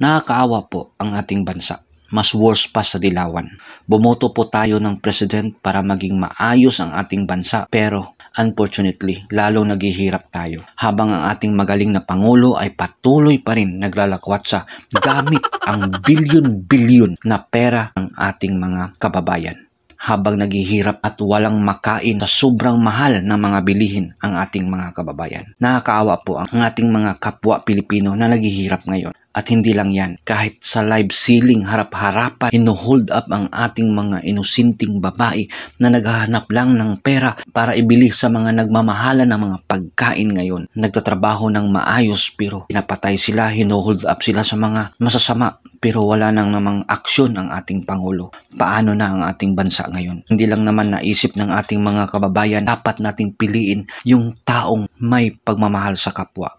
Nakakaawa po ang ating bansa. Mas worse pa sa dilawan. Bumoto po tayo ng president para maging maayos ang ating bansa, pero unfortunately, lalo naghihirap tayo. Habang ang ating magaling na Pangulo ay patuloy pa rin naglalakwatsa gamit ang bilyon-bilyon na pera ng ating mga kababayan. Habang naghihirap at walang makain sa sobrang mahal na mga bilihin ang ating mga kababayan. Nakakaawa po ang ating mga kapwa Pilipino na naghihirap ngayon. At hindi lang yan, kahit sa live ceiling harap-harapan, hold up ang ating mga inusinting babae na naghahanap lang ng pera para ibili sa mga nagmamahala ng mga pagkain ngayon. Nagtatrabaho ng maayos pero pinapatay sila, hold up sila sa mga masasama. Pero wala nang namang aksyon ang ating Pangulo. Paano na ang ating bansa ngayon? Hindi lang naman naisip ng ating mga kababayan, dapat nating piliin yung taong may pagmamahal sa kapwa.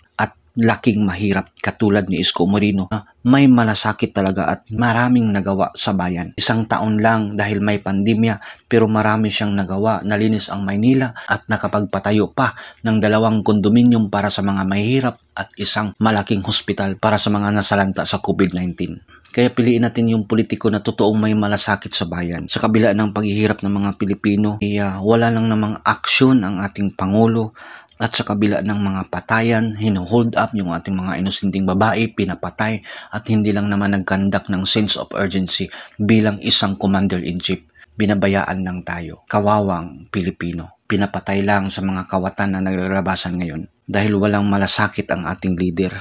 Laking mahirap katulad ni Isko Moreno na may malasakit talaga at maraming nagawa sa bayan. Isang taon lang dahil may pandemya pero marami siyang nagawa. Nalinis ang Maynila at nakapagpatayo pa ng 2 kondominium para sa mga mahirap at isang malaking hospital para sa mga nasalanta sa COVID-19. Kaya piliin natin yung politiko na totoong may malasakit sa bayan. Sa kabila ng paghihirap ng mga Pilipino, wala lang namang aksyon ang ating Pangulo. At sa kabila ng mga patayan, hold up yung ating mga inusinting babae, pinapatay at hindi lang naman nagkandak ng sense of urgency bilang isang commander-in-chief. Binabayaan lang tayo. Kawawang Pilipino. Pinapatay lang sa mga kawatan na naglalabasan ngayon. Dahil walang malasakit ang ating leader.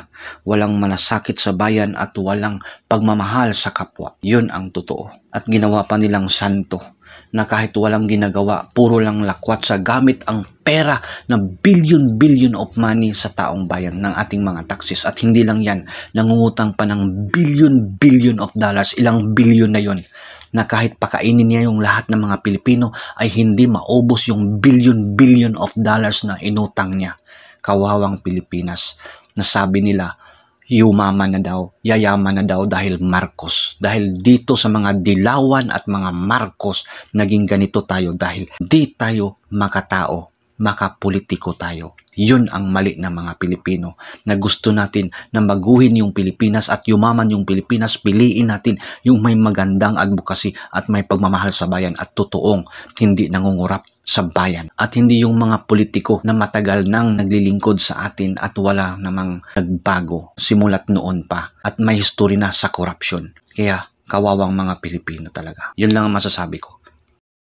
Walang malasakit sa bayan at walang pagmamahal sa kapwa. Yun ang totoo. At ginawa pa nilang santo na kahit walang ginagawa, puro lang lakwat sa gamit ang pera na billion of money sa taong bayan ng ating mga taxes. At hindi lang yan, nangungutang pa ng billion of dollars, ilang billion na yon na kahit pakainin niya yung lahat ng mga Pilipino ay hindi maubos yung billion of dollars na inutang niya. Kawawang Pilipinas, na sabi nila, yumaman na daw, yayaman na daw dahil Marcos. Dahil dito sa mga dilawan at mga Marcos, naging ganito tayo dahil di tayo makatao, makapolitiko tayo. Yun ang mali ng mga Pilipino na gusto natin na baguhin yung Pilipinas at yumaman yung Pilipinas. Piliin natin yung may magandang advocacy at may pagmamahal sa bayan at totoong hindi nangungurap sa bayan. At hindi yung mga politiko na matagal nang naglilingkod sa atin at wala namang nagbago simulat noon pa at may history na sa korupsyon. Kaya kawawang mga Pilipino talaga. Yun lang ang masasabi ko.